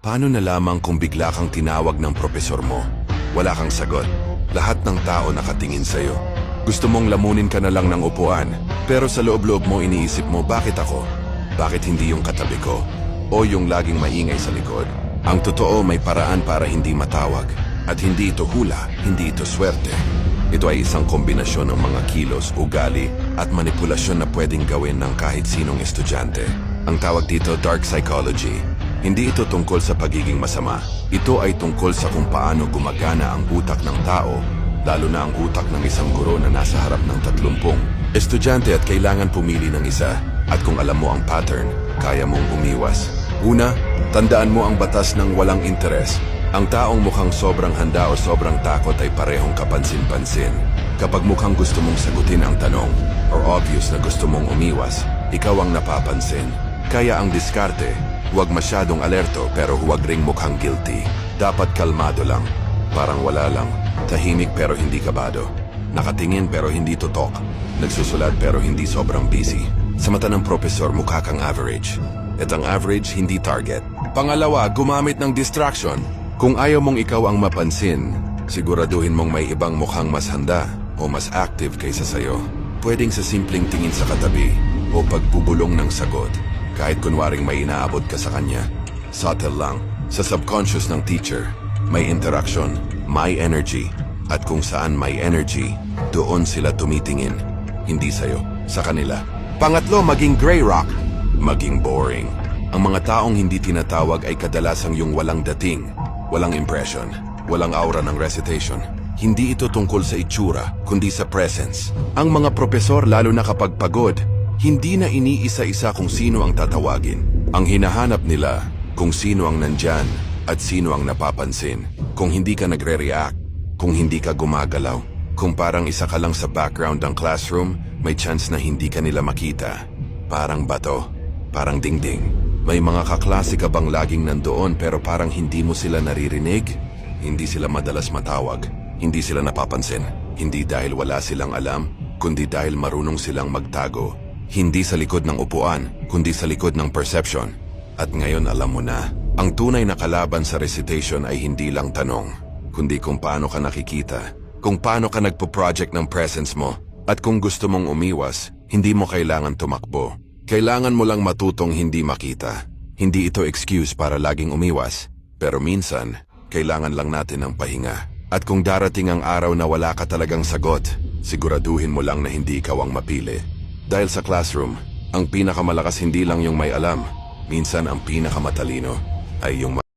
Paano nalaman kung bigla kang tinawag ng propesor mo? Wala kang sagot. Lahat ng tao nakatingin sa'yo. Gusto mong lamunin ka na lang ng upuan, pero sa loob-loob mo iniisip mo, bakit ako? Bakit hindi yung katabi ko? O yung laging maingay sa likod? Ang totoo, may paraan para hindi matawag. At hindi ito hula, hindi ito swerte. Ito ay isang kombinasyon ng mga kilos, ugali, at manipulasyon na pwedeng gawin ng kahit sinong estudyante. Ang tawag dito, dark psychology. Hindi ito tungkol sa pagiging masama. Ito ay tungkol sa kung paano gumagana ang utak ng tao, lalo na ang utak ng isang guro na nasa harap ng 30 estudyante at kailangan pumili ng isa. At kung alam mo ang pattern, kaya mong umiwas. Una, tandaan mo ang batas ng walang interes. Ang taong mukhang sobrang handa o sobrang takot ay parehong kapansin-pansin. Kapag mukhang gusto mong sagutin ang tanong, or obvious na gusto mong umiwas, ikaw ang napapansin. Kaya ang diskarte, huwag masyadong alerto pero huwag ring mukhang guilty. Dapat kalmado lang, parang wala lang. Tahimik pero hindi kabado. Nakatingin pero hindi tutok. Nagsusulat pero hindi sobrang busy. Sa mata ng propesor, mukha kang average. At ang average, hindi target. Pangalawa, gumamit ng distraction. Kung ayaw mong ikaw ang mapansin, siguraduhin mong may ibang mukhang mas handa o mas active kaysa sayo. Pwedeng sa simpleng tingin sa katabi o pagbubulong ng sagot. Kahit kunwaring may inaabot ka sa kanya. Subtle lang. Sa subconscious ng teacher, may interaction, may energy. At kung saan may energy, doon sila tumitingin. Hindi sa'yo, sa kanila. Pangatlo, maging gray rock. Maging boring. Ang mga taong hindi tinatawag ay kadalasang yung walang dating, walang impression, walang aura ng recitation. Hindi ito tungkol sa itsura, kundi sa presence. Ang mga propesor, lalo na kapag pagod, hindi na iniisa-isa kung sino ang tatawagin. Ang hinahanap nila kung sino ang nandyan at sino ang napapansin. Kung hindi ka nagre-react, kung hindi ka gumagalaw, kung parang isa ka lang sa background ng classroom, may chance na hindi ka nila makita. Parang bato, parang dingding. May mga kaklase ka bang laging nandoon pero parang hindi mo sila naririnig? Hindi sila madalas matawag, hindi sila napapansin. Hindi dahil wala silang alam, kundi dahil marunong silang magtago. Hindi sa likod ng upuan, kundi sa likod ng perception. At ngayon alam mo na, ang tunay na kalaban sa recitation ay hindi lang tanong, kundi kung paano ka nakikita, kung paano ka nagpo-project ng presence mo, at kung gusto mong umiwas, hindi mo kailangan tumakbo. Kailangan mo lang matutong hindi makita. Hindi ito excuse para laging umiwas, pero minsan, kailangan lang natin ng pahinga. At kung darating ang araw na wala ka talagang sagot, siguraduhin mo lang na hindi ikaw ang mapili. Dahil sa classroom, ang pinakamalakas hindi lang yung may alam, minsan ang pinakamatalino ay yung